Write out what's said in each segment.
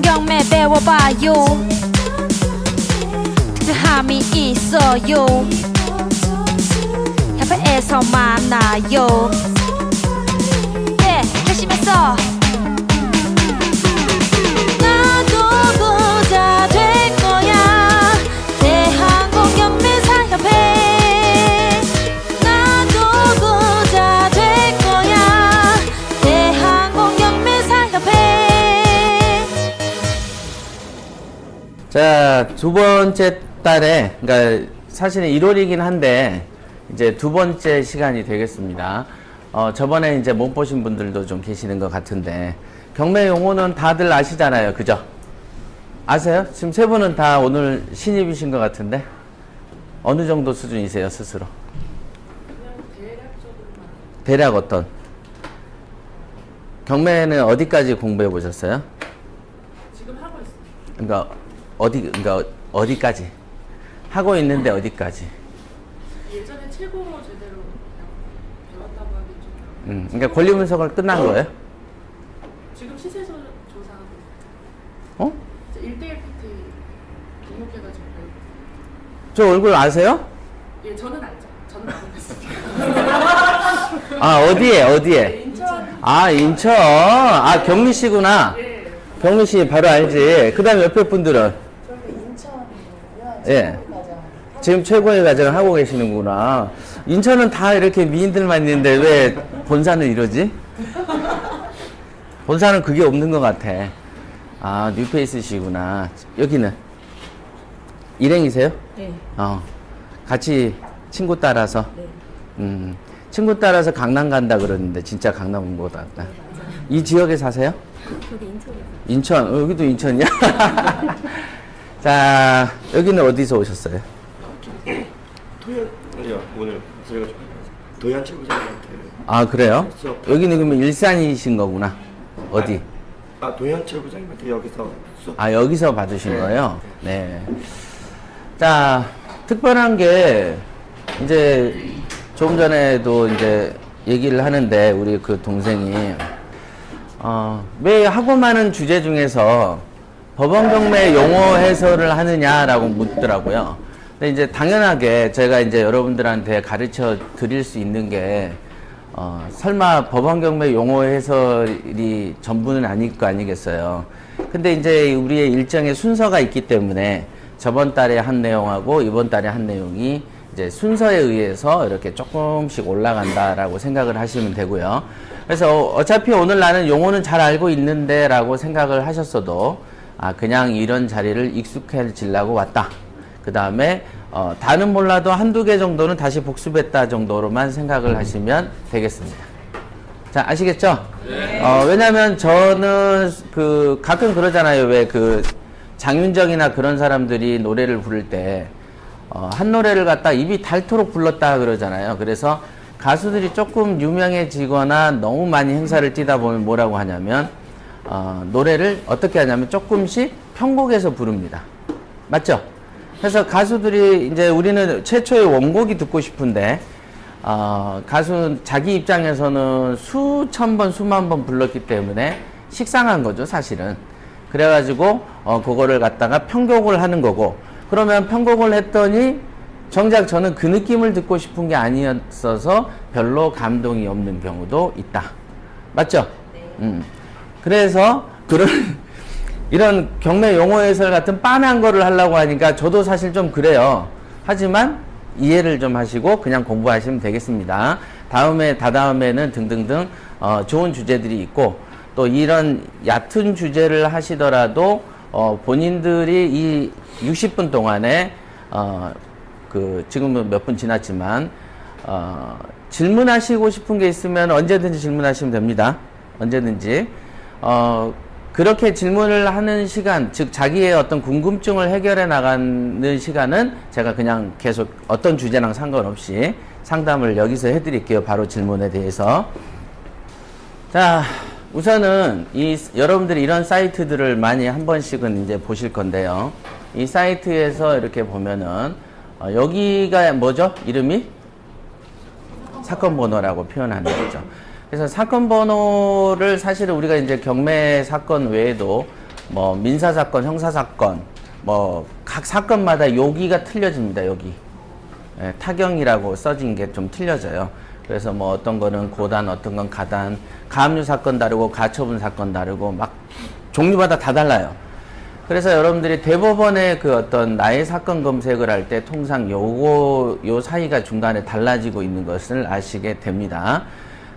한국 경매 배워봐요. 함이 있어요. 협회에서 만나요. 예, 열심히 했어. 나도 부자 될 거야. 대한공연매사협회. 나도 부자 될 거야. 대한공연매사협회. 자, 두 번째 달에, 그러니까 사실은 1월이긴 한데 이제 두 번째 시간이 되겠습니다. 저번에 이제 못 보신 분들도 좀 계시는 것 같은데 경매 용어는 다들 아시잖아요, 그죠? 아세요? 지금 세 분은 다 오늘 신입이신 것 같은데 어느 정도 수준이세요, 스스로? 그냥 대략적으로만. 대략 어떤? 경매는 어디까지 공부해 보셨어요? 지금 하고 있어요. 그러니까 어디까지? 하고 있는데 어디까지? 예전에 최고 제대로 배웠다고 하긴 좀. 그러니까 권리 분석을 끝난 거예요? 지금 시세 조사하고. 어? 1대1 PT 등록해가지고. 저 얼굴 아세요? 예, 저는 알죠. 저는 알고 있습니다. 아, 어디에? 네, 인천. 아, 인천. 아, 경리씨구나. 예. 경리씨 바로 알지. 그 다음에 옆에 분들은? 저는 인천이고요. 예. 지금 최고의 과정을 하고 계시는구나. 인천은 다 이렇게 미인들만 있는데 왜 본사는 이러지? 본사는 그게 없는 것 같아. 아, 뉴페이스시구나. 여기는? 일행이세요? 네. 같이 친구 따라서? 네. 친구 따라서 강남 간다 그러는데 진짜 강남 온 것 같다. 이 지역에 사세요? 저기 인천이요. 인천, 여기도 인천이야? 자, 여기는 어디서 오셨어요? 아니요, 오늘 저희가 도현 최고장님한테. 아, 그래요? 수업. 여기는 그러면 일산이신 거구나. 어디? 도현 최고장님한테 여기서 수업. 아, 여기서 받으신 거예요? 네. 자, 특별한 게, 이제, 조금 전에도 이제 얘기를 하는데, 우리 그 동생이, 왜 하고 많은 주제 중에서 법원 경매 용어 해설을 하느냐라고 묻더라고요. 근데 이제 당연하게 제가 이제 여러분들한테 가르쳐 드릴 수 있는 게, 설마 법원 경매 용어 해설이 전부는 아닐 거 아니겠어요. 근데 이제 우리의 일정의 순서가 있기 때문에 저번 달에 한 내용하고 이번 달에 한 내용이 이제 순서에 의해서 이렇게 조금씩 올라간다라고 생각을 하시면 되고요. 그래서 어차피 오늘 나는 용어는 잘 알고 있는데 라고 생각을 하셨어도 그냥 이런 자리를 익숙해지려고 왔다. 그 다음에 다는 몰라도 한두 개 정도는 다시 복습했다 정도로만 생각을 하시면 되겠습니다. 자, 아시겠죠? 네. 왜냐면 저는 가끔 그러잖아요. 왜 장윤정이나 그런 사람들이 노래를 부를 때 한 노래를 갖다 입이 닳도록 불렀다 그러잖아요. 그래서 가수들이 조금 유명해지거나 너무 많이 행사를 뛰다 보면 뭐라고 하냐면 노래를 어떻게 하냐면 조금씩 편곡해서 부릅니다. 맞죠? 그래서 가수들이 이제 우리는 최초의 원곡이 듣고 싶은데 가수 자기 입장에서는 수천 번 수만 번 불렀기 때문에 식상한 거죠, 사실은. 그래가지고 그거를 갖다가 편곡을 하는 거고, 그러면 편곡을 했더니 정작 저는 그 느낌을 듣고 싶은 게 아니었어서 별로 감동이 없는 경우도 있다. 맞죠? 네. 그래서 이런 경매 용어 해설 같은 빤한 거를 하려고 하니까 저도 사실 좀 그래요. 하지만 이해를 좀 하시고 그냥 공부하시면 되겠습니다. 다다음에는 등등등 좋은 주제들이 있고, 또 이런 얕은 주제를 하시더라도 본인들이 이 60분 동안에 지금은 몇 분 지났지만 질문하시고 싶은 게 있으면 언제든지 질문하시면 됩니다. 언제든지. 그렇게 질문을 하는 시간, 즉 자기의 어떤 궁금증을 해결해 나가는 시간은 제가 그냥 계속 어떤 주제랑 상관없이 상담을 여기서 해드릴게요. 바로 질문에 대해서. 자, 우선은 여러분들이 이런 사이트들을 많이 한 번씩은 이제 보실 건데요. 이 사이트에서 이렇게 보면은 여기가 뭐죠? 이름이? 사건 번호라고 표현하는 거죠. 그래서 사건 번호를 사실은 우리가 이제 경매 사건 외에도 뭐 민사사건, 형사사건, 뭐 각 사건마다 여기가 틀려집니다. 여기 예, 타경이라고 써진 게 좀 틀려져요. 그래서 뭐 어떤 거는 고단, 어떤 건 가단, 가압류 사건 다르고 가처분 사건 다르고 막 종류마다 다 달라요. 그래서 여러분들이 대법원의 그 어떤 나의 사건 검색을 할 때 통상 요 사이가 중간에 달라지고 있는 것을 아시게 됩니다.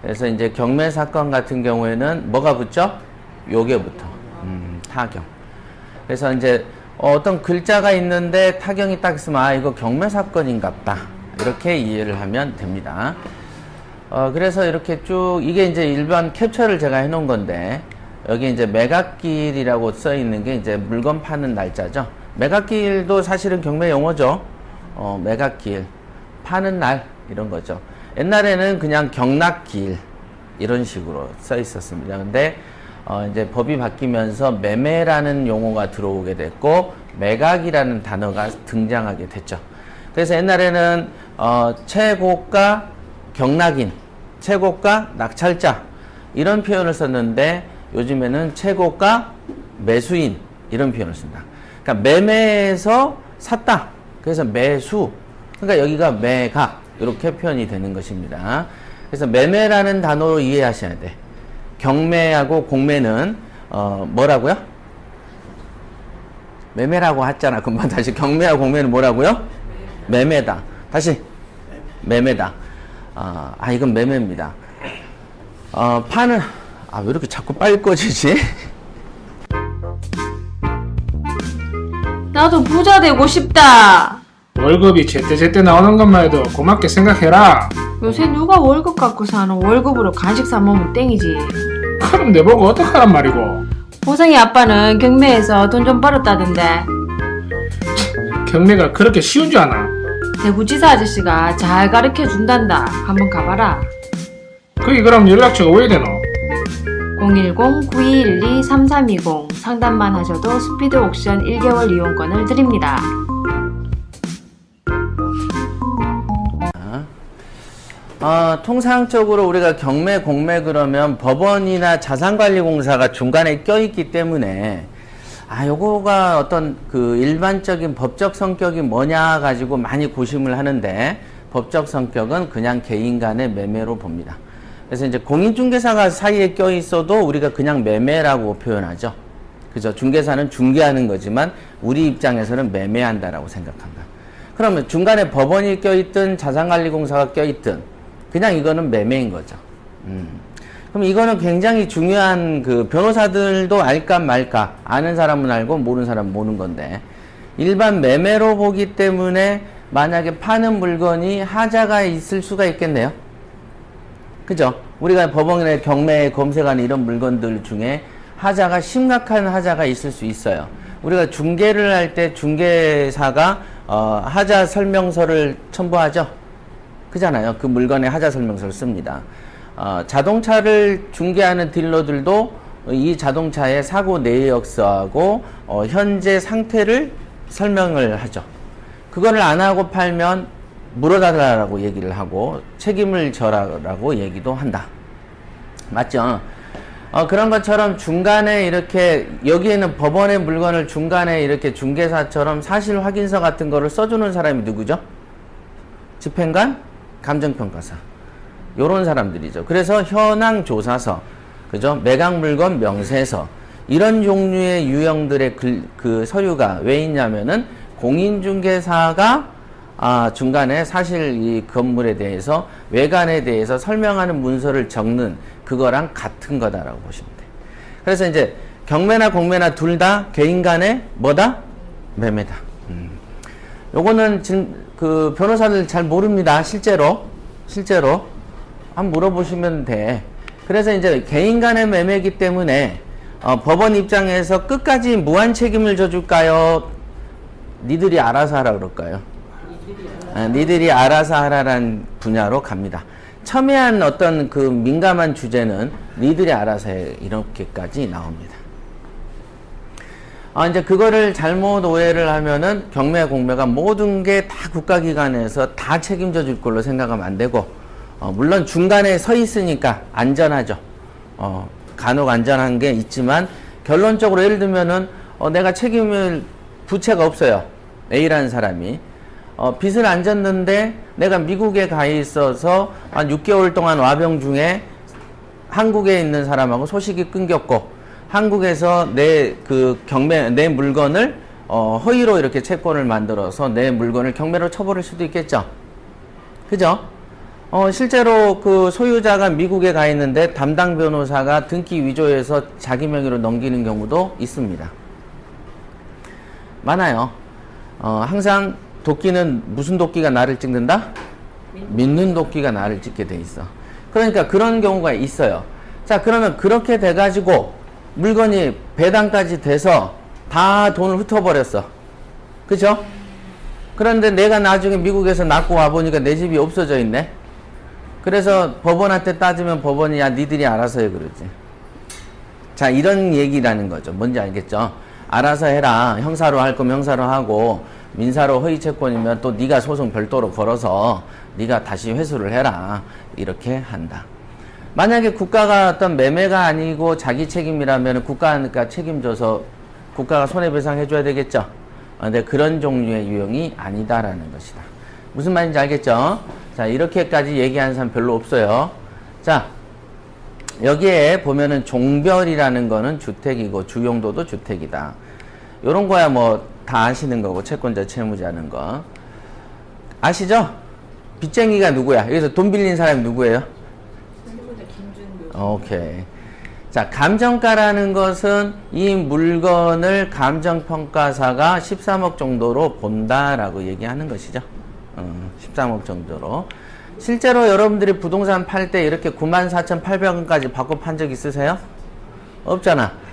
그래서 이제 경매 사건 같은 경우에는 뭐가 붙죠? 요게 붙어. 타경. 그래서 이제 어떤 글자가 있는데 타경이 딱 있으면 아 이거 경매 사건인갑다. 이렇게 이해를 하면 됩니다. 그래서 이렇게 쭉 이게 이제 일반 캡처를 제가 해놓은 건데 여기 이제 매각길이라고 써 있는 게 이제 물건 파는 날짜죠. 매각길도 사실은 경매 용어죠. 매각길, 파는 날 이런 거죠. 옛날에는 그냥 경락길 이런 식으로 써 있었습니다. 근데 이제 법이 바뀌면서 매매라는 용어가 들어오게 됐고 매각이라는 단어가 등장하게 됐죠. 그래서 옛날에는 최고가 경락인, 최고가 낙찰자 이런 표현을 썼는데 요즘에는 최고가 매수인 이런 표현을 쓴다. 그러니까 매매에서 샀다. 그래서 매수. 그러니까 여기가 매각 이렇게 표현이 되는 것입니다. 그래서 매매라는 단어로 이해하셔야 돼. 경매하고 공매는 뭐라고요? 매매라고 했잖아. 금방 다시 경매하고 공매는 뭐라고요? 매매다. 다시 매매다. 이건 매매입니다. 파는 왜 이렇게 자꾸 빨리 꺼지지? 나도 부자 되고 싶다. 월급이 제때제때 나오는 것만 해도 고맙게 생각해라. 요새 누가 월급 갖고 사노? 월급으로 간식 사 먹으면 땡이지. 그럼 내보고 어떡하란 말이고. 보성이 아빠는 경매에서 돈 좀 벌었다던데. 경매가 그렇게 쉬운 줄 아나? 대구지사 아저씨가 잘 가르쳐 준단다. 한번 가봐라. 그게 그럼 연락처가 왜 되노? 010-9212-3320 상담만 하셔도 스피드 옥션 1개월 이용권을 드립니다. 통상적으로 우리가 경매, 공매 그러면 법원이나 자산관리공사가 중간에 껴있기 때문에 요거가 어떤 그 일반적인 법적 성격이 뭐냐 가지고 많이 고심을 하는데 법적 성격은 그냥 개인 간의 매매로 봅니다. 그래서 이제 공인중개사가 사이에 껴있어도 우리가 그냥 매매라고 표현하죠. 그죠? 중개사는 중개하는 거지만 우리 입장에서는 매매한다라고 생각한다. 그러면 중간에 법원이 껴있든 자산관리공사가 껴있든 그냥 이거는 매매인 거죠. 그럼 이거는 굉장히 중요한 그 변호사들도 알까 말까 아는 사람은 알고 모르는 사람은 모르는 건데 일반 매매로 보기 때문에 만약에 파는 물건이 하자가 있을 수가 있겠네요. 그죠? 우리가 법원에 경매에 검색하는 이런 물건들 중에 하자가 심각한 하자가 있을 수 있어요. 우리가 중개를 할 때 중개사가 하자 설명서를 첨부하죠. 그잖아요. 그 물건에 하자 설명서를 씁니다. 자동차를 중개하는 딜러들도 이 자동차의 사고 내역서하고 현재 상태를 설명을 하죠. 그거를 안 하고 팔면 물어달라고 얘기를 하고 책임을 져라라고 얘기도 한다. 맞죠? 그런 것처럼 중간에 이렇게 여기에는 법원의 물건을 중간에 이렇게 중개사처럼 사실 확인서 같은 거를 써주는 사람이 누구죠? 집행관, 감정평가사 요런 사람들이죠. 그래서 현황 조사서, 그죠? 매각 물건 명세서 이런 종류의 유형들의 그 서류가 왜 있냐면은 공인중개사가 중간에 사실 이 건물에 대해서 외관에 대해서 설명하는 문서를 적는 그거랑 같은 거다라고 보시면 돼요. 그래서 이제 경매나 공매나 둘 다 개인 간의 뭐다? 매매다. 요거는 지금 그 변호사들 잘 모릅니다. 실제로 한번 물어보시면 돼. 그래서 이제 개인 간의 매매이기 때문에 법원 입장에서 끝까지 무한 책임을 져줄까요? 니들이 알아서 하라 그럴까요? 니들이 알아서 하라는 분야로 갑니다. 첨예한 어떤 그 민감한 주제는 니들이 알아서 해 이렇게까지 나옵니다. 이제 그거를 잘못 오해를 하면은 경매, 공매가 모든 게 다 국가기관에서 다 책임져 줄 걸로 생각하면 안 되고, 물론 중간에 서 있으니까 안전하죠. 간혹 안전한 게 있지만 결론적으로 예를 들면은 내가 책임을 부채가 없어요. A라는 사람이 빚을 안 졌는데 내가 미국에 가 있어서 한 6개월 동안 와병 중에 한국에 있는 사람하고 소식이 끊겼고 한국에서 내 물건을 허위로 이렇게 채권을 만들어서 내 물건을 경매로 쳐버릴 수도 있겠죠. 그죠? 실제로 그 소유자가 미국에 가 있는데 담당 변호사가 등기 위조해서 자기 명의로 넘기는 경우도 있습니다. 많아요. 항상 도끼는 무슨 도끼가 나를 찍는다? 믿는 도끼가 나를 찍게 돼 있어. 그러니까 그런 경우가 있어요. 자, 그러면 그렇게 돼가지고 물건이 배당까지 돼서 다 돈을 흩어버렸어. 그죠? 그런데 내가 나중에 미국에서 낳고 와보니까 내 집이 없어져 있네. 그래서 법원한테 따지면 법원이 야 니들이 알아서 해 그러지. 자, 이런 얘기라는 거죠. 뭔지 알겠죠? 알아서 해라. 형사로 할 거면 형사로 하고 민사로 허위채권이면 또 네가 소송 별도로 걸어서 네가 다시 회수를 해라. 이렇게 한다. 만약에 국가가 어떤 매매가 아니고 자기 책임이라면 국가가 책임져서 국가가 손해배상 해줘야 되겠죠. 근데 그런 종류의 유형이 아니다라는 것이다. 무슨 말인지 알겠죠? 자, 이렇게까지 얘기하는 사람 별로 없어요. 자, 여기에 보면은 종별이라는 거는 주택이고 주용도도 주택이다. 요런 거야 뭐 다 아시는 거고, 채권자 채무자는 거. 아시죠? 빚쟁이가 누구야? 여기서 돈 빌린 사람이 누구예요? 오케이. 자, 감정가라는 것은 이 물건을 감정평가사가 13억 정도로 본다라고 얘기하는 것이죠. 13억 정도로. 실제로 여러분들이 부동산 팔 때 이렇게 94,800원까지 받고 판 적 있으세요? 없잖아.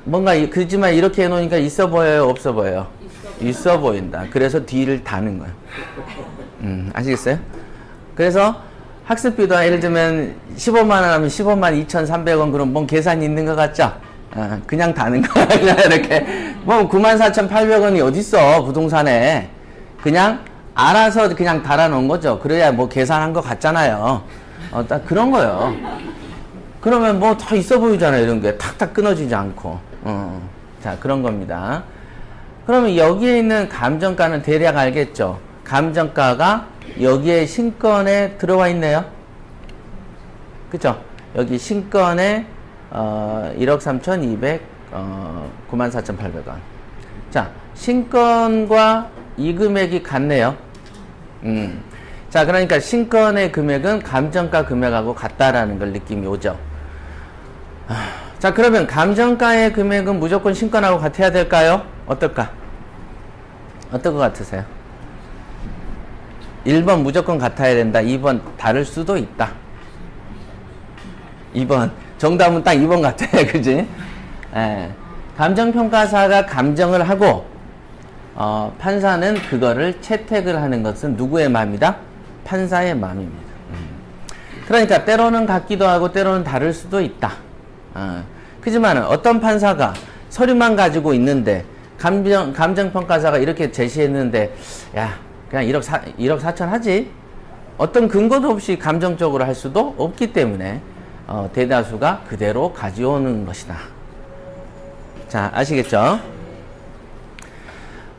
뭔가 그렇지만 이렇게 해놓으니까 있어 보여요? 없어 보여요? 있어 보인다. 그래서 뒤를 다는 거야. 아시겠어요? 그래서 학습비도 예를 들면 15만원 하면 15만 2,300원 그럼 뭔 계산이 있는 것 같죠? 그냥 다는 거야. 그냥 이렇게. 뭐 94,800원이 어딨어, 부동산에. 그냥 알아서 그냥 달아놓은 거죠. 그래야 뭐 계산한 것 같잖아요. 딱 그런 거예요. 그러면 뭐 더 있어 보이잖아요. 이런 게 탁탁 끊어지지 않고. 자, 그런 겁니다. 그러면 여기에 있는 감정가는 대략 알겠죠? 감정가가 여기에 신건에 들어와 있네요. 그쵸? 여기 신건에 1억 3,200, 94,800원. 자, 신건과 이 금액이 같네요. 자, 그러니까 신건의 금액은 감정가 금액하고 같다라는 걸 느낌이 오죠. 자, 그러면 감정가의 금액은 무조건 신건하고 같아야 될까요? 어떨까? 어떨 것 같으세요? 1번 무조건 같아야 된다. 2번 다를 수도 있다. 2번. 정답은 딱 2번 같아요. 그지? 예. 감정평가사가 감정을 하고, 판사는 그거를 채택을 하는 것은 누구의 마음이다? 판사의 마음입니다. 그러니까 때로는 같기도 하고 때로는 다를 수도 있다. 그지만 어떤 판사가 서류만 가지고 있는데 감정평가사가 이렇게 제시했는데 야 그냥 1억 4천 하지? 어떤 근거도 없이 감정적으로 할 수도 없기 때문에 대다수가 그대로 가져오는 것이다. 자, 아시겠죠?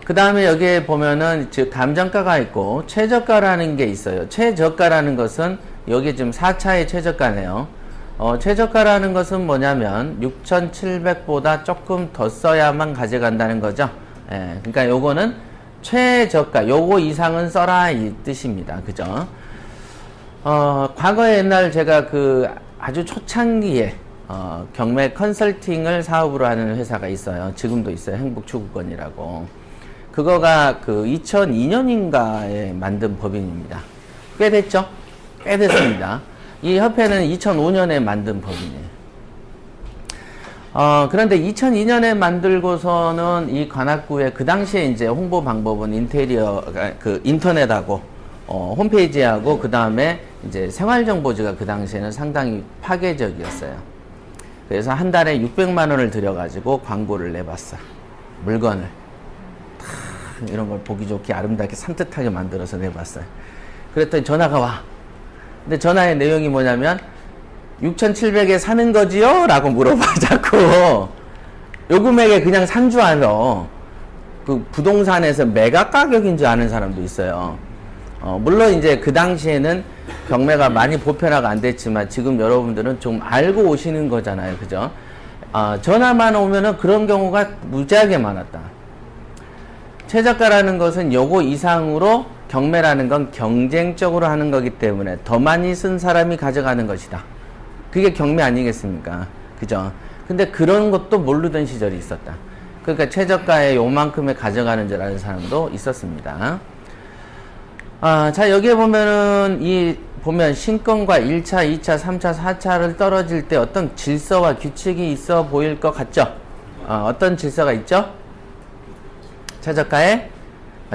그 다음에 여기에 보면은 즉 감정가가 있고 최저가라는 게 있어요. 최저가라는 것은 여기 지금 4차의 최저가네요. 최저가라는 것은 뭐냐면 6,700보다 조금 더 써야만 가져간다는 거죠. 예, 그러니까 요거는 최저가, 요거 이상은 써라 이 뜻입니다. 그죠? 과거에 옛날 제가 그 아주 초창기에 경매 컨설팅을 사업으로 하는 회사가 있어요. 지금도 있어요. 행복추구권이라고. 그거가 그 2002년인가에 만든 법인입니다. 꽤 됐죠? 꽤 됐습니다. 이 협회는 2005년에 만든 법이네요. 그런데 2002년에 만들고서는 이 관악구에 그 당시에 이제 홍보 방법은 인터넷하고, 홈페이지하고, 그 다음에 이제 생활정보지가 그 당시에는 상당히 파괴적이었어요. 그래서 한 달에 600만 원을 들여가지고 광고를 내봤어. 물건을. 이런 걸 보기 좋게 아름답게 산뜻하게 만들어서 내봤어요. 그랬더니 전화가 와. 근데 전화의 내용이 뭐냐면 6,700에 사는 거지요? 라고 물어봐 자꾸. 요 금액에 그냥 산 줄 알아. 그 부동산에서 매각 가격인 줄 아는 사람도 있어요. 물론 이제 그 당시에는 경매가 많이 보편화가 안 됐지만 지금 여러분들은 좀 알고 오시는 거잖아요. 그죠? 전화만 오면은 그런 경우가 무지하게 많았다. 최저가라는 것은 요거 이상으로 경매라는 건 경쟁적으로 하는 거기 때문에 더 많이 쓴 사람이 가져가는 것이다. 그게 경매 아니겠습니까? 그죠? 근데 그런 것도 모르던 시절이 있었다. 그러니까 최저가에 요만큼에 가져가는 줄 아는 사람도 있었습니다. 자, 여기에 보면은 보면 신권과 1차, 2차, 3차, 4차를 떨어질 때 어떤 질서와 규칙이 있어 보일 것 같죠? 어떤 질서가 있죠? 최저가에,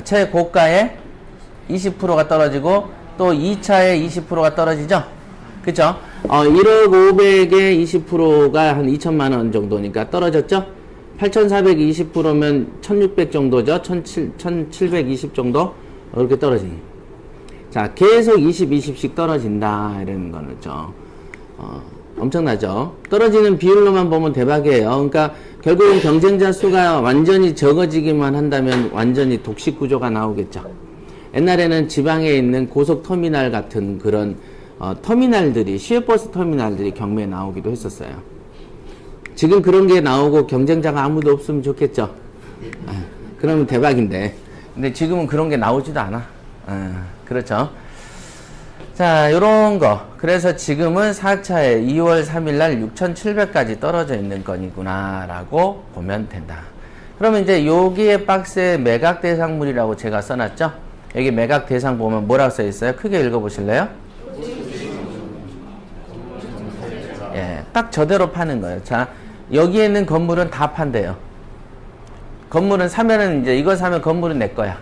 최고가에 20%가 떨어지고 또 2차에 20%가 떨어지죠? 그죠? 1억 500에 20%가 한 2천만 원 정도니까 떨어졌죠? 8,420%면 1,600 정도죠? 1,720 정도? 이렇게 떨어지니. 자, 계속 20, 20씩 떨어진다. 이런 거죠. 엄청나죠? 떨어지는 비율로만 보면 대박이에요. 그러니까 결국은 경쟁자 수가 완전히 적어지기만 한다면 완전히 독식 구조가 나오겠죠. 옛날에는 지방에 있는 고속터미널 같은 그런 터미널들이, 시외버스 터미널들이 경매에 나오기도 했었어요. 지금 그런 게 나오고 경쟁자가 아무도 없으면 좋겠죠. 그러면 대박인데. 근데 지금은 그런 게 나오지도 않아. 그렇죠. 자, 요런 거. 그래서 지금은 4차에 2월 3일날 6,700까지 떨어져 있는 건이구나 라고 보면 된다. 그러면 이제 여기에 박스에 매각 대상물이라고 제가 써놨죠. 여기 매각 대상 보면 뭐라고 써 있어요? 크게 읽어보실래요? 예, 딱 저대로 파는 거예요. 자, 여기에 있는 건물은 다 판대요. 건물은 사면은 이제 이거 사면 건물은 내 거야.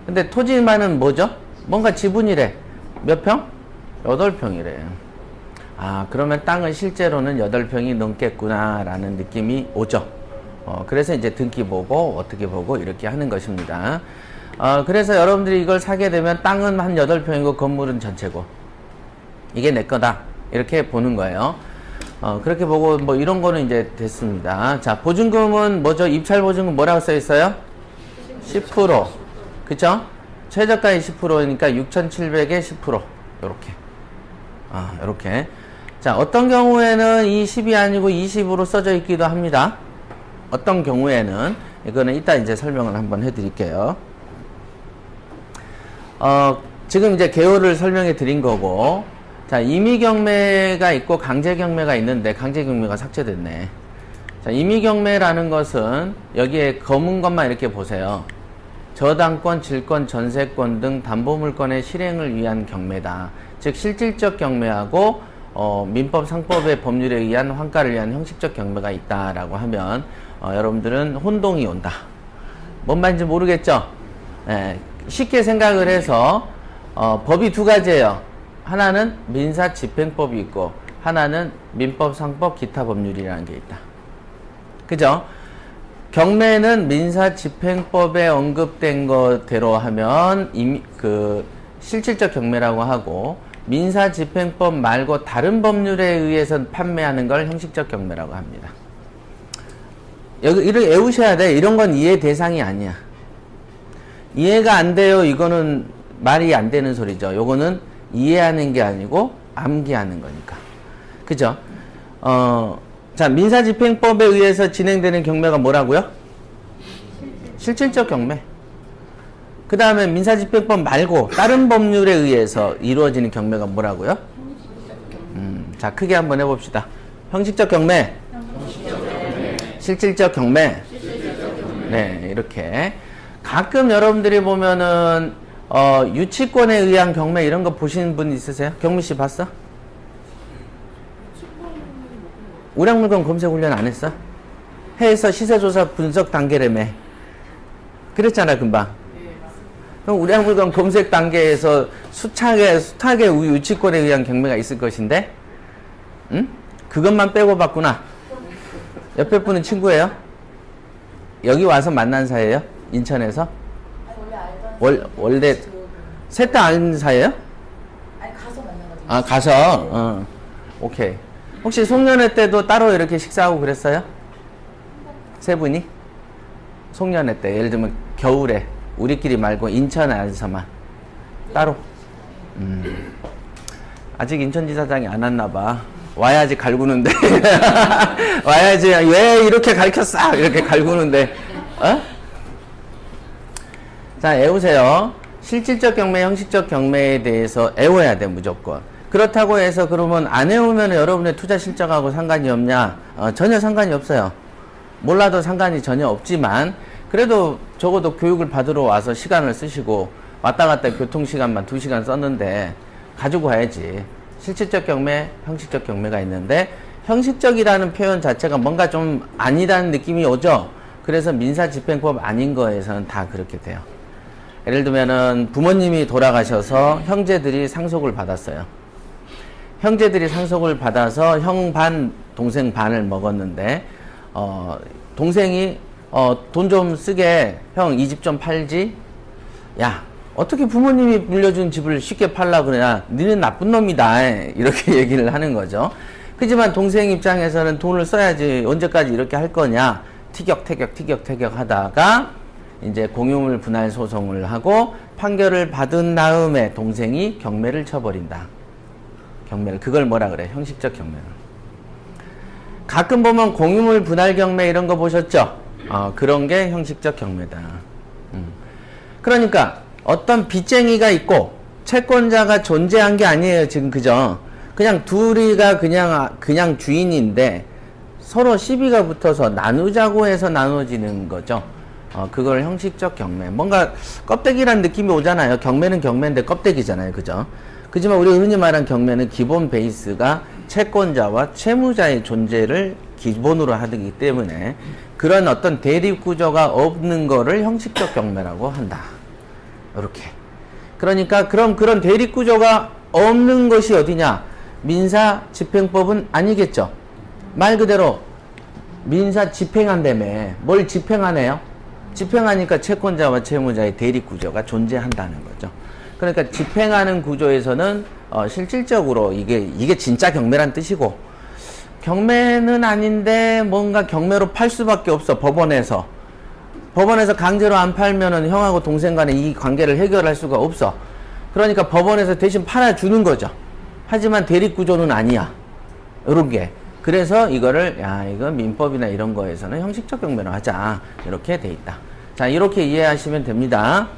근데 토지만은 뭐죠? 뭔가 지분이래. 몇 평? 8평이래. 그러면 땅은 실제로는 8평이 넘겠구나 라는 느낌이 오죠. 그래서 이제 등기 보고 어떻게 보고 이렇게 하는 것입니다. 그래서 여러분들이 이걸 사게 되면 땅은 한 8평이고 건물은 전체고 이게 내 거다 이렇게 보는 거예요. 그렇게 보고 뭐 이런 거는 이제 됐습니다. 자, 보증금은 뭐죠? 입찰 보증금 뭐라고 써 있어요? 10%. 그쵸? 최저가의 10%니까 6,700에 10%. 요렇게. 요렇게. 자, 어떤 경우에는 이 10이 아니고 20으로 써져 있기도 합니다. 어떤 경우에는, 이거는 이따 이제 설명을 한번 해드릴게요. 지금 이제 개요를 설명해 드린 거고, 자, 임의경매가 있고 강제경매가 있는데, 강제경매가 삭제됐네. 자, 임의경매라는 것은 여기에 검은 것만 이렇게 보세요. 저당권, 질권, 전세권 등 담보물권의 실행을 위한 경매다. 즉 실질적 경매하고 민법, 상법의 법률에 의한 환가를 위한 형식적 경매가 있다라고 하면 여러분들은 혼동이 온다. 뭔 말인지 모르겠죠? 쉽게 생각을 해서 법이 두 가지예요. 하나는 민사집행법이 있고 하나는 민법, 상법, 기타 법률이라는 게 있다. 그죠? 경매는 민사집행법에 언급된 것대로 하면 실질적 경매라고 하고 민사집행법 말고 다른 법률에 의해서 판매하는 걸 형식적 경매라고 합니다. 여기 이렇게 외우셔야 돼. 이런 건 이해 대상이 아니야. 이해가 안 돼요. 이거는 말이 안 되는 소리죠. 요거는 이해하는 게 아니고 암기하는 거니까. 그죠? 자, 민사집행법에 의해서 진행되는 경매가 뭐라고요? 실질적 경매. 그 다음에 민사집행법 말고 다른 법률에 의해서 이루어지는 경매가 뭐라고요? 자, 크게 한번 해봅시다. 형식적 경매, 실질적 경매. 네, 이렇게. 가끔 여러분들이 보면은 유치권에 의한 경매 이런 거 보신 분 있으세요? 경미 씨 봤어? 우량물건 검색 훈련 안 했어? 해서 시세조사 분석 단계라며. 그랬잖아, 금방. 그럼 우량물건 검색 단계에서 숱하게 유치권에 의한 경매가 있을 것인데, 응? 그것만 빼고 봤구나. 옆에 분은 친구예요? 여기 와서 만난 사이예요? 인천에서? 원래 셋 다 아는 사이예요? 아니 가서 만나가지고. 가서. 오케이. 혹시 송년회 때도 따로 이렇게 식사하고 그랬어요? 세 분이? 송년회 때 예를 들면 겨울에 우리끼리 말고 인천에서만 따로. 아직 인천지사장이 안 왔나봐. 와야지 갈구는데. 와야지. 왜 이렇게 가르쳤어? 이렇게 갈구는데. 어? 자, 애우세요. 실질적 경매, 형식적 경매에 대해서 애워야 돼, 무조건. 그렇다고 해서 그러면 안 애우면 여러분의 투자 실적하고 상관이 없냐? 전혀 상관이 없어요. 몰라도 상관이 전혀 없지만, 그래도 적어도 교육을 받으러 와서 시간을 쓰시고, 왔다 갔다 교통시간만 2시간 썼는데, 가지고 가야지. 실질적 경매, 형식적 경매가 있는데, 형식적이라는 표현 자체가 뭔가 좀 아니라는 느낌이 오죠? 그래서 민사집행법 아닌 거에서는 다 그렇게 돼요. 예를 들면은 부모님이 돌아가셔서 형제들이 상속을 받았어요. 형제들이 상속을 받아서 형 반, 동생 반을 먹었는데, 동생이, 돈 좀 쓰게, 형, 이 집 좀 팔지? 야, 어떻게 부모님이 물려준 집을 쉽게 팔라 그러냐? 너는 나쁜 놈이다. 이렇게 얘기를 하는 거죠. 그지만 동생 입장에서는 돈을 써야지 언제까지 이렇게 할 거냐? 티격태격 하다가, 이제 공유물 분할 소송을 하고 판결을 받은 다음에 동생이 경매를 쳐버린다. 경매를. 그걸 뭐라 그래? 형식적 경매를. 가끔 보면 공유물 분할 경매 이런 거 보셨죠? 그런 게 형식적 경매다. 그러니까 어떤 빚쟁이가 있고 채권자가 존재한 게 아니에요. 지금 그죠? 그냥 둘이가 그냥 주인인데 서로 시비가 붙어서 나누자고 해서 나눠지는 거죠. 그걸 형식적 경매. 뭔가 껍데기란 느낌이 오잖아요. 경매는 경매인데 껍데기잖아요. 그죠? 그지만 우리가 흔히 말하는 경매는 기본 베이스가 채권자와 채무자의 존재를 기본으로 하기 때문에 그런 어떤 대립 구조가 없는 거를 형식적 경매라고 한다. 이렇게. 그러니까 그런 대립 구조가 없는 것이 어디냐? 민사집행법은 아니겠죠. 말 그대로 민사 집행한다며. 뭘 집행하네요? 집행하니까 채권자와 채무자의 대립 구조가 존재한다는 거죠. 그러니까 집행하는 구조에서는 실질적으로 이게 진짜 경매란 뜻이고, 경매는 아닌데 뭔가 경매로 팔 수밖에 없어. 법원에서 강제로 안 팔면은 형하고 동생 간에 이 관계를 해결할 수가 없어. 그러니까 법원에서 대신 팔아주는 거죠. 하지만 대립 구조는 아니야. 이런 게. 그래서 이거를 이거 민법이나 이런 거에서는 형식적 경매로 하자. 이렇게 돼 있다. 자, 이렇게 이해하시면 됩니다.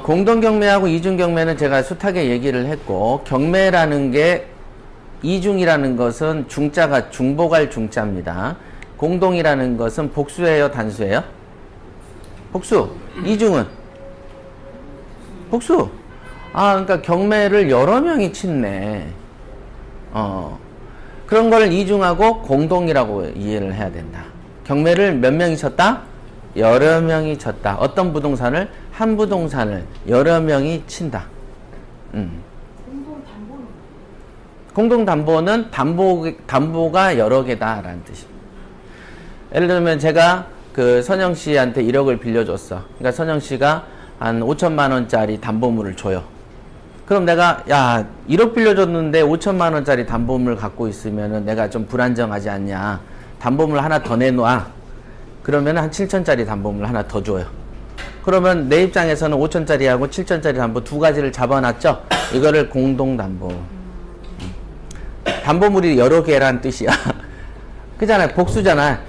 공동경매하고 이중경매는 제가 숱하게 얘기를 했고, 경매라는 게 이중이라는 것은 중자가 중복할 중자입니다. 공동이라는 것은 복수예요, 단수예요? 복수. 이중은? 복수. 그러니까 경매를 여러 명이 친네. 그런 걸 이중하고 공동이라고 이해를 해야 된다. 경매를 몇 명이 쳤다? 여러 명이 쳤다. 어떤 부동산을? 한 부동산을 여러 명이 친다. 공동담보는 담보가 여러 개다라는 뜻입니다. 예를 들면 제가 그 선영 씨한테 1억을 빌려줬어. 그러니까 선영 씨가 한 5천만 원짜리 담보물을 줘요. 그럼 내가 1억 빌려줬는데 5천만 원짜리 담보물 갖고 있으면은 내가 좀 불안정하지 않냐. 담보물 하나 더 내놔. 그러면 한 7천짜리 담보물 하나 더 줘요. 그러면 내 입장에서는 5천짜리하고 7천짜리 담보 두 가지를 잡아놨죠. 이거를 공동담보. 담보물이 여러 개란 뜻이야. 그잖아요. 복수잖아.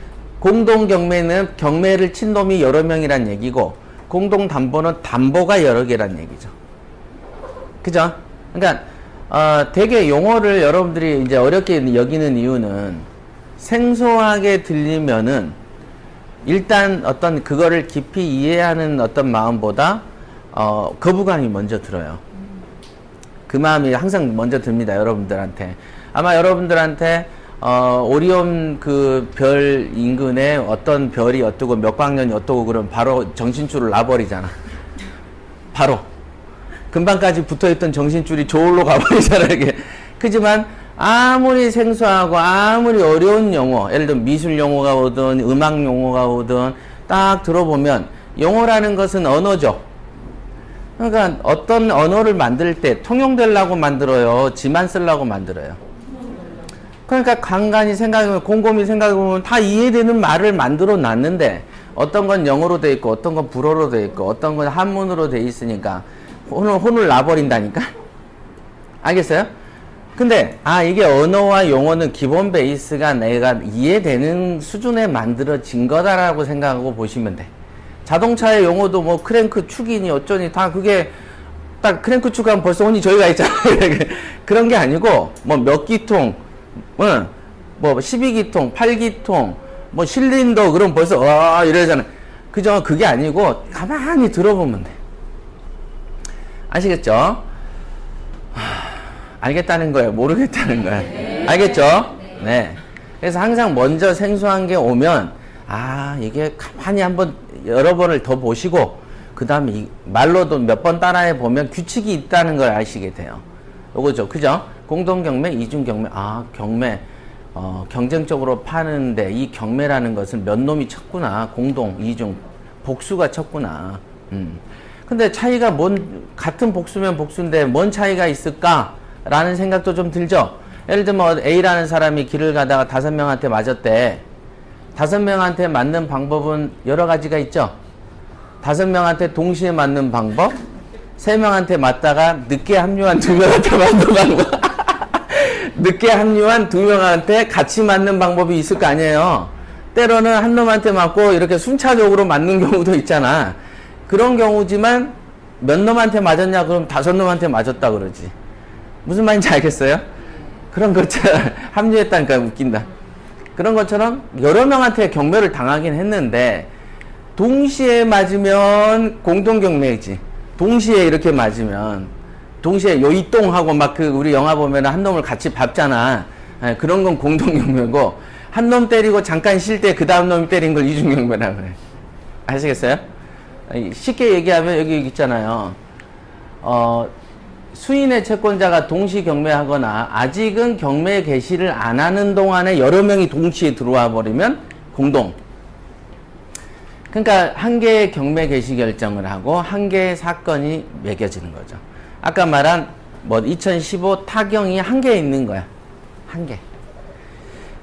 공동경매는 경매를 친 놈이 여러 명이란 얘기고, 공동담보는 담보가 여러 개란 얘기죠. 그죠? 그러니까 되게 용어를 여러분들이 이제 어렵게 여기는 이유는 생소하게 들리면은 일단 어떤 그거를 깊이 이해하는 어떤 마음보다 거부감이 먼저 들어요. 그 마음이 항상 먼저 듭니다. 여러분들한테. 아마 여러분들한테 오리온 그 별 인근에 어떤 별이 어떠고 몇 광년이 어떠고 그러면 바로 정신줄을 놔버리잖아. 바로. 금방까지 붙어있던 정신줄이 저울로 가버리잖아, 이게. 그지만 아무리 생소하고 아무리 어려운 용어, 예를 들면 미술 용어가 오든 음악 용어가 오든 딱 들어보면 용어라는 것은 언어죠. 그러니까 어떤 언어를 만들 때 통용되려고 만들어요? 지만 쓰려고 만들어요? 그러니까 간간히 생각해보면, 곰곰이 생각해보면 다 이해되는 말을 만들어 놨는데, 어떤 건 영어로 돼 있고, 어떤 건 불어로 돼 있고, 어떤 건 한문으로 돼 있으니까, 혼을 놔버린다니까? 알겠어요? 근데, 이게 언어와 용어는 기본 베이스가 내가 이해되는 수준에 만들어진 거다라고 생각하고 보시면 돼. 자동차의 용어도 뭐 크랭크 축이니 어쩌니 다 그게 딱 크랭크 축하면 벌써 혼이 저희가 있잖아요. 그런 게 아니고, 뭐 몇 기통, 뭐 12기통, 8기통, 뭐 실린더, 그럼 벌써, 이러잖아요. 그죠? 그게 아니고, 가만히 들어보면 돼. 아시겠죠? 알겠다는 거예요? 모르겠다는 거예요? 알겠죠? 네. 그래서 항상 먼저 생소한 게 오면, 이게 가만히 한번 여러 번을 더 보시고, 그 다음에 말로도 몇 번 따라해 보면 규칙이 있다는 걸 아시게 돼요. 요거죠. 그죠? 공동경매, 이중경매. 경매. 경쟁적으로 파는데 이 경매라는 것은 몇 놈이 쳤구나. 공동, 이중, 복수가 쳤구나. 근데 차이가 같은 복수면 복수인데 뭔 차이가 있을까? 라는 생각도 좀 들죠? 예를 들면 A라는 사람이 길을 가다가 5명한테 맞았대. 5명한테 맞는 방법은 여러 가지가 있죠? 5명한테 동시에 맞는 방법, 3명한테 맞다가 늦게 합류한 2명한테 맞는 방법, 늦게 합류한 2명한테 같이 맞는 방법이 있을 거 아니에요. 때로는 한 놈한테 맞고 이렇게 순차적으로 맞는 경우도 있잖아. 그런 경우지만 몇 놈한테 맞았냐 그럼 5놈한테 맞았다 그러지. 무슨 말인지 알겠어요? 그런 것처럼 합류했다니까 웃긴다. 그런 것처럼 여러 명한테 경매를 당하긴 했는데 동시에 맞으면 공동경매이지. 동시에 이렇게 맞으면 동시에 요이똥하고 막 우리 영화 보면 한 놈을 같이 밟잖아. 그런 건 공동경매고, 한 놈 때리고 잠깐 쉴 때 그 다음 놈이 때린 걸 이중경매라고 그래. 아시겠어요? 쉽게 얘기하면 여기 있잖아요. 수인의 채권자가 동시 경매하거나 아직은 경매 개시를 안 하는 동안에 여러 명이 동시에 들어와 버리면 공동. 그러니까 한 개의 경매 개시 결정을 하고 한 개의 사건이 매겨지는 거죠. 아까 말한 2015 타경이 한 개 있는 거야. 한 개.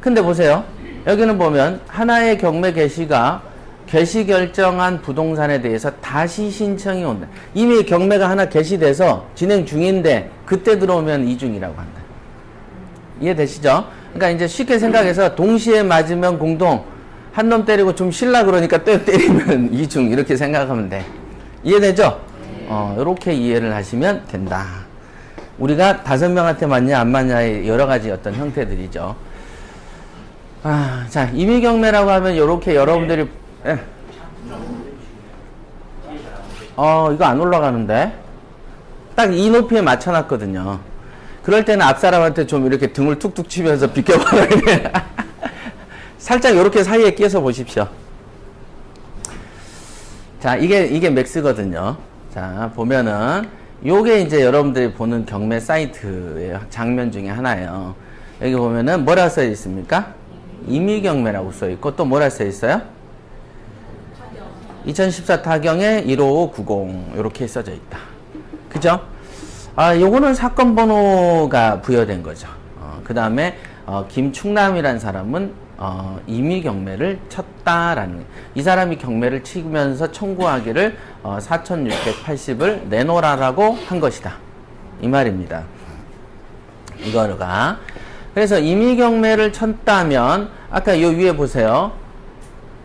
근데 보세요. 여기는 보면 하나의 경매 개시가 개시 결정한 부동산에 대해서 다시 신청이 온다. 이미 경매가 하나 개시돼서 진행 중인데 그때 들어오면 이중이라고 한다. 이해되시죠? 그러니까 이제 쉽게 생각해서 동시에 맞으면 공동, 한 놈 때리고 좀 쉴라 그러니까 또 때리면 이중, 이렇게 생각하면 돼. 이해되죠? 이렇게 이해를 하시면 된다. 우리가 5명한테 맞냐 안 맞냐의 여러 가지 어떤 형태들이죠. 자, 임의경매라고 하면 이렇게 여러분들이 이거 안 올라가는데? 딱 이 높이에 맞춰놨거든요. 그럴 때는 앞사람한테 좀 이렇게 등을 툭툭 치면서 비켜봐라. 살짝 이렇게 사이에 끼어서 보십시오. 자, 이게 맥스거든요. 자, 보면은 요게 이제 여러분들이 보는 경매 사이트의 장면 중에 하나예요. 여기 보면은 뭐라 써 있습니까? 임의경매라고 써 있고, 또 뭐라 써 있어요? 2014 타경에 15590 이렇게 써져 있다. 그죠? 요거는 사건 번호가 부여된 거죠. 그 다음에 김충남이라는 사람은 임의경매를 쳤다라는, 이 사람이 경매를 치면서 청구하기를 4,680을 내놓으라고 한 것이다. 이 말입니다. 이거가. 그래서 임의경매를 쳤다면 아까 요 위에 보세요.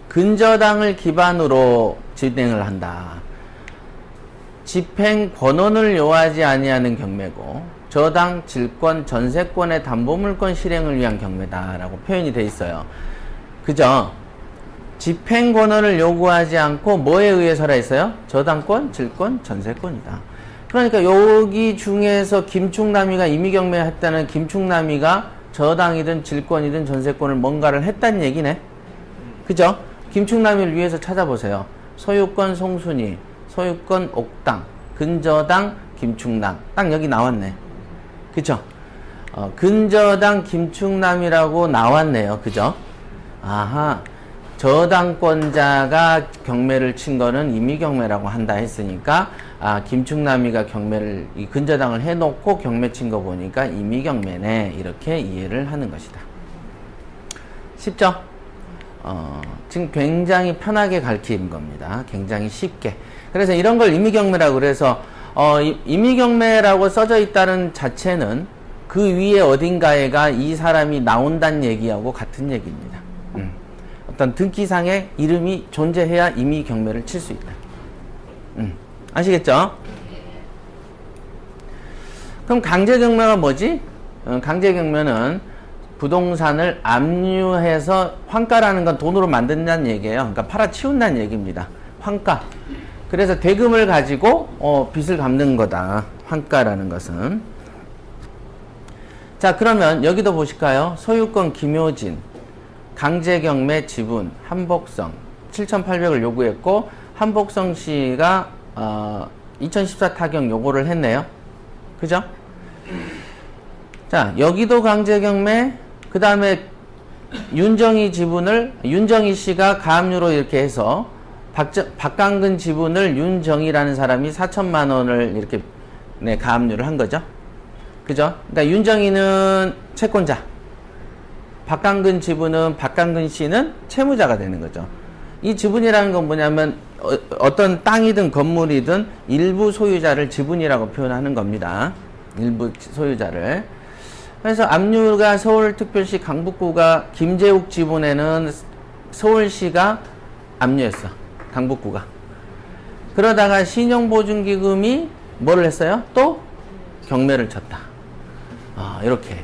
근저당을 기반으로 진행을 한다. 집행 권원을 요하지 아니하는 경매고, 저당, 질권, 전세권의 담보물권 실행을 위한 경매다라고 표현이 돼 있어요. 그죠? 집행 권원을 요구하지 않고 뭐에 의해서라 했어요? 저당권, 질권, 전세권이다. 그러니까 여기 중에서 김충남이가 임의경매 했다는 김충남이가 저당이든 질권이든 전세권을 뭔가를 했다는 얘기네. 그죠? 김충남이를 위해서 찾아보세요. 소유권 송순이, 소유권 옥당, 근저당 김충남. 딱 여기 나왔네. 그죠? 근저당 김충남이라고 나왔네요. 그죠? 아하. 저당권자가 경매를 친 거는 임의경매라고 한다 했으니까 김충남이가 경매를 이 근저당을 해놓고 경매 친 거 보니까 임의경매네 이렇게 이해를 하는 것이다. 쉽죠? 지금 굉장히 편하게 가르친 겁니다. 굉장히 쉽게. 그래서 이런 걸 임의경매라고 그래서 임의경매라고 써져 있다는 자체는 그 위에 어딘가에가 이 사람이 나온다는 얘기하고 같은 얘기입니다. 어떤 등기상에 이름이 존재해야 임의경매를 칠 수 있다. 아시겠죠? 그럼 강제경매가 뭐지? 강제경매는 부동산을 압류해서 환가라는 건 돈으로 만든다는 얘기예요. 그러니까 팔아치운다는 얘기입니다. 환가. 그래서 대금을 가지고 빚을 갚는 거다. 환가라는 것은. 자, 그러면 여기도 보실까요? 소유권 김효진, 강제경매 지분, 한복성 7,800을 요구했고 한복성 씨가 2014 타경 요구를 했네요. 그죠? 자, 여기도 강제경매, 그 다음에 윤정희 지분을 윤정희 씨가 가압류로 이렇게 해서 박강근 지분을 윤정희라는 사람이 4천만 원을 이렇게 가압류를 한 거죠. 그죠? 그러니까 윤정희는 채권자, 박강근 지분은 박강근 씨는 채무자가 되는 거죠. 이 지분이라는 건 뭐냐면 어떤 땅이든 건물이든 일부 소유자를 지분이라고 표현하는 겁니다. 일부 소유자를. 그래서 압류가 서울특별시 강북구가 김재욱 지분에는 서울시가 압류했어. 강북구가. 그러다가 신용보증기금이 뭐를 했어요? 또 경매를 쳤다. 이렇게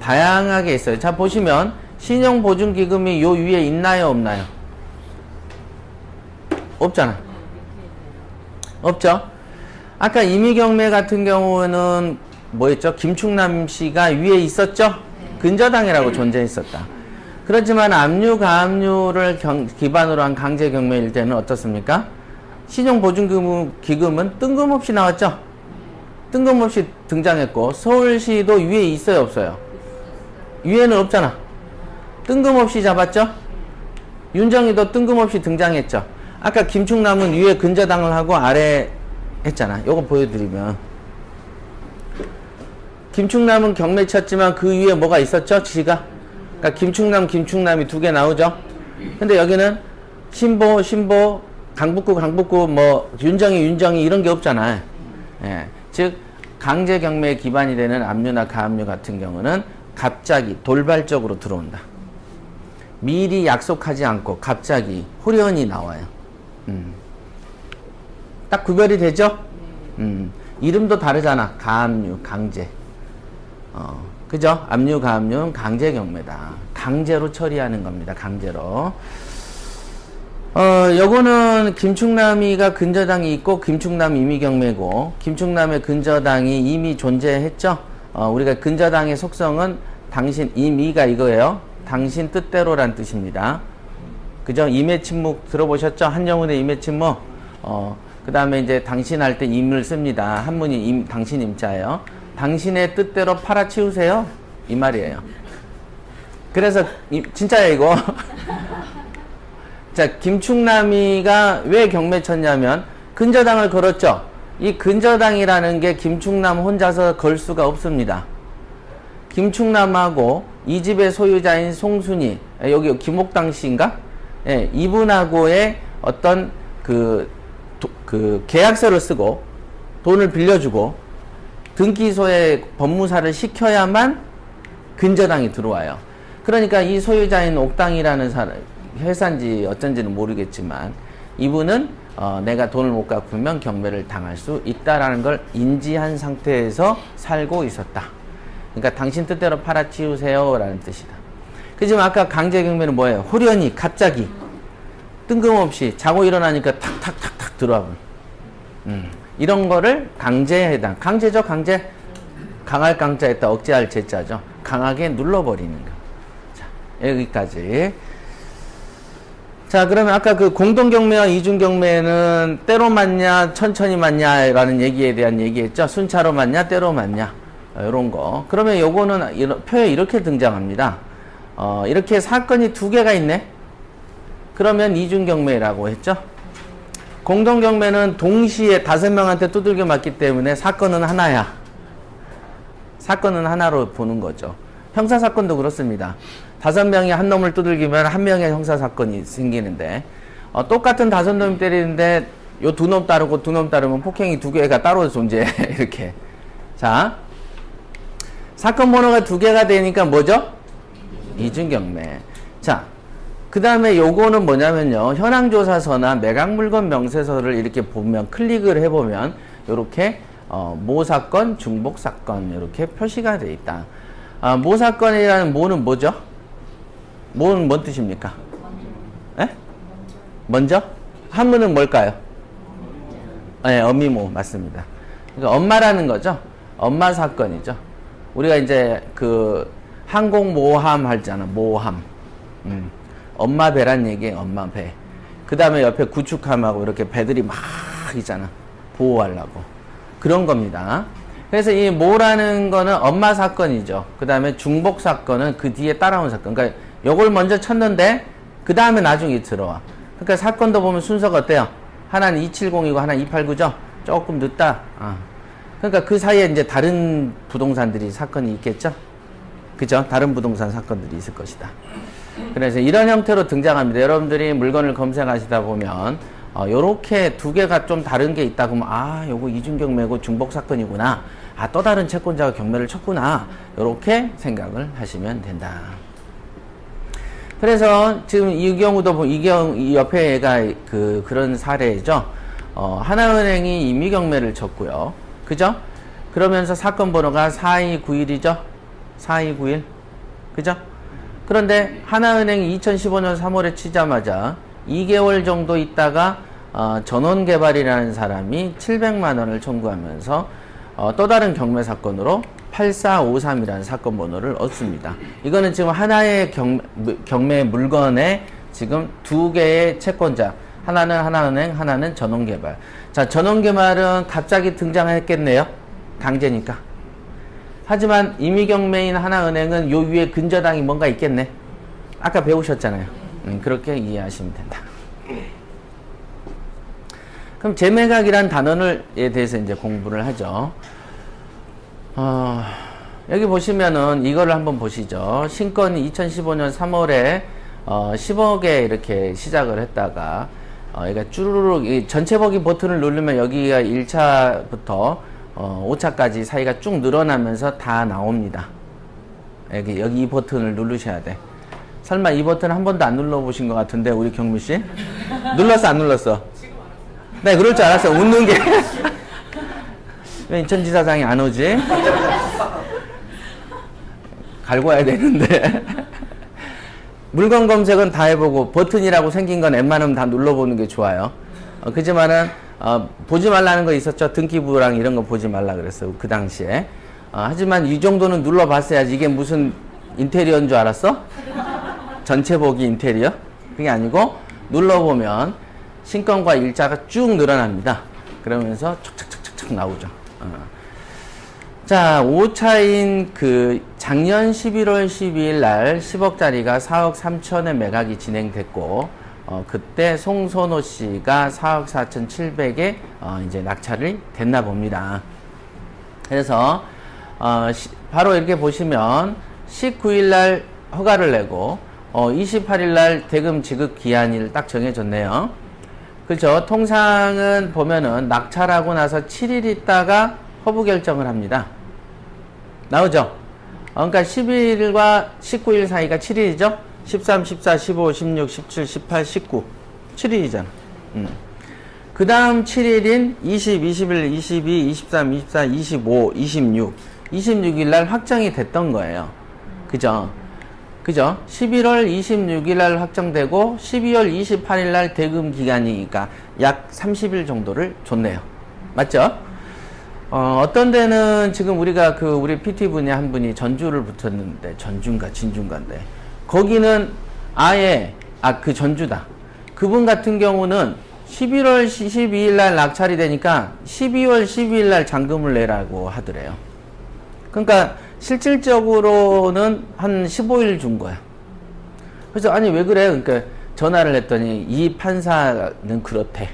다양하게 있어요. 자, 보시면 신용보증기금이 요 위에 있나요, 없나요? 없잖아. 없죠? 아까 임의경매 같은 경우는 뭐였죠? 김충남 씨가 위에 있었죠? 근저당이라고 존재했었다. 그렇지만 압류, 가압류를 기반으로 한 강제경매일 때는 어떻습니까? 신용보증기금은 뜬금없이 나왔죠? 뜬금없이 등장했고 서울시도 위에 있어요, 없어요? 위에는 없잖아. 뜬금없이 잡았죠? 윤정희도 뜬금없이 등장했죠? 아까 김충남은 위에 근저당을 하고 아래 했잖아. 요거 보여드리면 김충남은 경매 쳤지만 그 위에 뭐가 있었죠? 지가. 그러니까 김충남이 두 개 나오죠? 근데 여기는 신보, 강북구, 뭐 윤정희 이런 게 없잖아. 예. 즉 강제경매에 기반이 되는 압류나 가압류 같은 경우는 갑자기 돌발적으로 들어온다. 미리 약속하지 않고 갑자기 호련히 나와요. 딱 구별이 되죠? 이름도 다르잖아. 가압류, 강제. 그죠? 압류, 가압류는 강제경매다. 강제로 처리하는 겁니다. 강제로. 요거는 김충남이가 근저당이 있고 김충남 임의경매고 김충남의 근저당이 이미 존재했죠. 우리가 근저당의 속성은 당신 임의가 이거예요. 당신 뜻대로란 뜻입니다. 그죠? 임의침묵 들어보셨죠? 한영훈의 임의침묵. 그 다음에 이제 당신 할 때 임을 씁니다. 한문이 당신 임자예요. 당신의 뜻대로 팔아치우세요. 이 말이에요. 그래서 진짜야 이거. 자, 김충남이가 왜 경매 쳤냐면 근저당을 걸었죠. 이 근저당이라는 게 김충남 혼자서 걸 수가 없습니다. 김충남하고 이 집의 소유자인 송순이, 여기 김옥당 씨인가? 예, 이분하고의 어떤 그 계약서를 쓰고 돈을 빌려주고 등기소에 법무사를 시켜야만 근저당이 들어와요. 그러니까 이 소유자인 옥당이라는 사람, 회사인지 어쩐지는 모르겠지만 이분은 내가 돈을 못 갚으면 경매를 당할 수 있다라는 걸 인지한 상태에서 살고 있었다. 그러니까 당신 뜻대로 팔아치우세요 라는 뜻이다. 그지만 아까 강제경매는 뭐예요? 호련히 갑자기 뜬금없이 자고 일어나니까 탁탁탁탁 들어와. 이런 거를 강제에 해당. 강제죠, 강제. 강할 강자에다 억제할 제자죠. 강하게 눌러버리는 거. 자, 여기까지. 자, 그러면 아까 그 공동경매와 이중경매는 때로 맞냐, 천천히 맞냐, 라는 얘기에 대한 얘기했죠. 순차로 맞냐, 때로 맞냐. 요런 거. 그러면 요거는 표에 이렇게 등장합니다. 이렇게 사건이 두 개가 있네. 그러면 이중경매라고 했죠. 공동경매는 동시에 5명한테 두들겨 맞기 때문에 사건은 하나야. 사건은 하나로 보는 거죠. 형사사건도 그렇습니다. 5명이 한 놈을 두들기면 한 명의 형사사건이 생기는데 똑같은 5놈이 때리는데 요 2놈 따르고 2놈 따르면 폭행이 2개가 따로 존재해. 이렇게. 자, 사건 번호가 2개가 되니까 뭐죠? 이중경매. 자, 그 다음에 요거는 뭐냐면요. 현황조사서나 매각물건 명세서를 이렇게 보면, 클릭을 해보면 요렇게 모사건, 중복사건 이렇게 표시가 되어 있다. 모사건이라는 모는 뭐죠? 모는 뭔 뜻입니까? 에? 먼저? 한문은 뭘까요? 네, 어미모 맞습니다. 그러니까 엄마라는 거죠. 엄마 사건이죠. 우리가 이제 그 항공모함 하잖아. 모함. 엄마 배란 얘기예요. 엄마 배. 그 다음에 옆에 구축함하고 이렇게 배들이 막 있잖아. 보호하려고. 그런 겁니다. 그래서 이 모라는 거는 엄마 사건이죠. 그 다음에 중복 사건은 그 뒤에 따라온 사건. 그러니까 요걸 먼저 쳤는데 그 다음에 나중에 들어와. 그러니까 사건도 보면 순서가 어때요? 하나는 270이고 하나는 289죠? 조금 늦다. 그러니까 그 사이에 이제 다른 부동산들이 사건이 있겠죠? 그죠? 다른 부동산 사건들이 있을 것이다. 그래서 이런 형태로 등장합니다. 여러분들이 물건을 검색하시다 보면 요렇게 2개가 좀 다른 게 있다 그러면 요거 이중경매고 중복사건이구나. 또 다른 채권자가 경매를 쳤구나. 요렇게 생각을 하시면 된다. 그래서 지금 이 경우도 이 옆에 얘가 그런 사례죠. 하나은행이 임의경매를 쳤고요. 그죠? 그러면서 사건 번호가 4291이죠. 4291. 그죠? 그런데 하나은행이 2015년 3월에 치자마자 2개월 정도 있다가 전원개발이라는 사람이 700만 원을 청구하면서 또 다른 경매 사건으로 8453이라는 사건 번호를 얻습니다. 이거는 지금 하나의 경매 물건에 지금 2개의 채권자, 하나는 하나은행, 하나는 전원개발. 자, 전원개발은 갑자기 등장했겠네요. 강제니까. 하지만 임의경매인 하나은행은 요 위에 근저당이 뭔가 있겠네. 아까 배우셨잖아요. 그렇게 이해하시면 된다. 그럼 재매각이란 단어에 대해서 이제 공부를 하죠. 여기 보시면은 이거를 한번 보시죠. 신건이 2015년 3월에 10억에 이렇게 시작을 했다가 그러니까 쭈루룩 전체 보기 버튼을 누르면 여기가 1차부터 5차까지 사이가 쭉 늘어나면서 다 나옵니다. 여기 이 버튼을 누르셔야 돼. 설마 이 버튼 한 번도 안 눌러보신 것 같은데 우리 경미씨? 눌렀어 안 눌렀어? 네 그럴 줄 알았어. 웃는 게 왜 인천지사장이 안 오지? 갈고 와야 되는데 물건 검색은 다 해보고 버튼이라고 생긴 건 웬만하면 다 눌러보는 게 좋아요. 그지만은 보지 말라는 거 있었죠. 등기부랑 이런 거 보지 말라 그랬어요. 그 당시에. 하지만 이 정도는 눌러봤어야지. 이게 무슨 인테리어인 줄 알았어? 전체 보기 인테리어? 그게 아니고 눌러보면 신건과 일자가 쭉 늘어납니다. 그러면서 촉촉촉촉 나오죠. 자, 5차인 그 작년 11월 12일 날 10억짜리가 4억 3천에 매각이 진행됐고 그때 송선호 씨가 4억 4,700에 이제 낙찰이 됐나 봅니다. 그래서 바로 이렇게 보시면 19일 날 허가를 내고 28일 날 대금 지급 기한을 딱 정해줬네요. 그렇죠? 통상은 보면은 낙찰하고 나서 7일 있다가 허브 결정을 합니다. 나오죠? 그러니까 11일과 19일 사이가 7일이죠? 13, 14, 15, 16, 17, 18, 19 7일이잖아. 그 다음 7일인 20, 21, 22, 23, 24, 25, 26 26일 날 확정이 됐던 거예요. 그죠? 그죠? 11월 26일 날 확정되고 12월 28일 날 대금 기간이니까 약 30일 정도를 줬네요. 맞죠? 어떤 데는 지금 우리가 우리 PT분이 한 분이 전주를 붙였는데 전주인가 진주인가인데 거기는 아예 그 전주다. 그분 같은 경우는 11월 12일 날 낙찰이 되니까 12월 12일 날 잔금을 내라고 하더래요. 그러니까 실질적으로는 한 15일 준 거야. 그래서 아니 왜 그래? 그러니까 전화를 했더니 이 판사는 그렇대.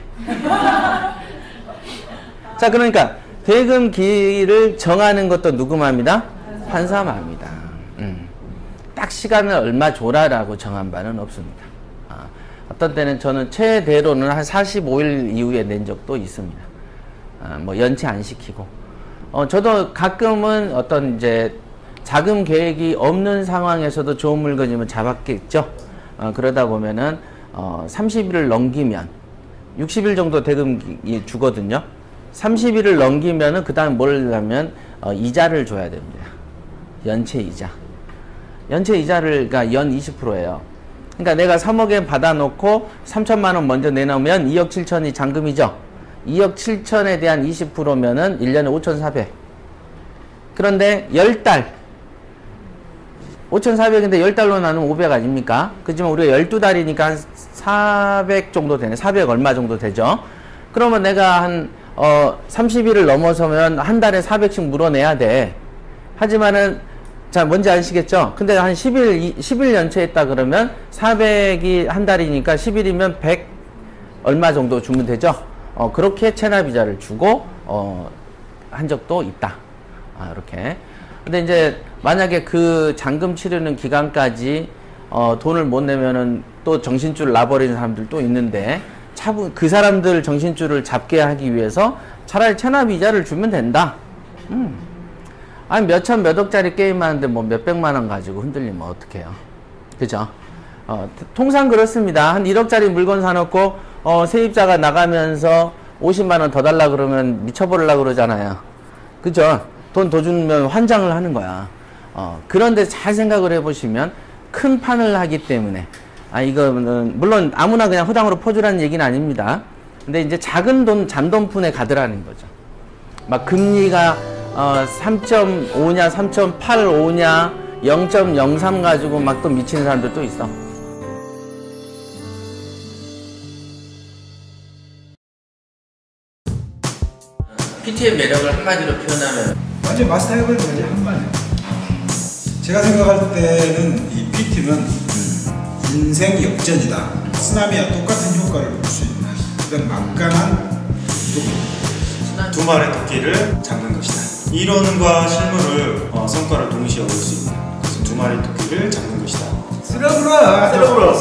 자, 그러니까 대금기를 정하는 것도 누구 맘이다? 판사 맘이다. 딱 시간을 얼마 줘라라고 정한 바는 없습니다. 어떤 때는 저는 최대로는 한 45일 이후에 낸 적도 있습니다. 뭐 연체 안 시키고. 저도 가끔은 어떤 이제 자금 계획이 없는 상황에서도 좋은 물건이면 잡았겠죠. 그러다 보면은 30일을 넘기면 60일 정도 대금이 주거든요. 30일을 넘기면은 그 다음 뭘 하면 이자를 줘야 됩니다. 연체 이자. 연체 이자를 그러니까 연 20%예요. 그러니까 내가 3억에 받아놓고 3천만 원 먼저 내놓으면 2억 7천이 잔금이죠. 2억 7천에 대한 20%면은 1년에 5,400. 그런데 10달 5,400인데 10달로 나누면 500 아닙니까? 그렇지만 우리가 12달이니까 한 400 정도 되네. 400 얼마 정도 되죠. 그러면 내가 한 30일을 넘어서면 한 달에 400씩 물어내야 돼. 하지만은 자, 뭔지 아시겠죠? 근데 한 10일 연체했다 그러면 400이 한 달이니까 10일이면 100 얼마 정도 주면 되죠? 그렇게 체납이자를 주고 한 적도 있다. 이렇게. 근데 이제 만약에 그 잔금 치르는 기간까지 돈을 못 내면은 또 정신줄을 놔버리는 사람들도 있는데 그 사람들 정신줄을 잡게 하기 위해서 차라리 체납이자를 주면 된다. 아니 몇천 몇억짜리 게임 하는데 뭐 몇백만 원 가지고 흔들리면 어떡해요. 그죠? 통상 그렇습니다. 한 1억짜리 물건 사놓고 세입자가 나가면서 50만 원 더 달라 그러면 미쳐버리려고 그러잖아요. 그죠? 돈 더 주면 환장을 하는 거야. 그런데 잘 생각을 해보시면 큰 판을 하기 때문에 이거는 물론 아무나 그냥 허당으로 퍼주라는 얘기는 아닙니다. 근데 이제 작은 돈 잔돈푼에 가더라는 거죠. 막 금리가 3.5냐 3.85냐 0.03 가지고 막 또 미치는 사람들도 있어. PT의 매력을 한마디로 표현하면 완전 마스터해버린 거지 한번에. 제가 생각할 때는 이 PT는 인생 역전이다. 쓰나미와 똑같은 효과를 볼 수 있는 그런 막강한 도구. 두 마리의 토끼를 잡는 것이다. 이론과 실물을 성과를 동시에 얻을 수 있는 두 마리의 토끼를 잡는 것이다. 쓸어불어.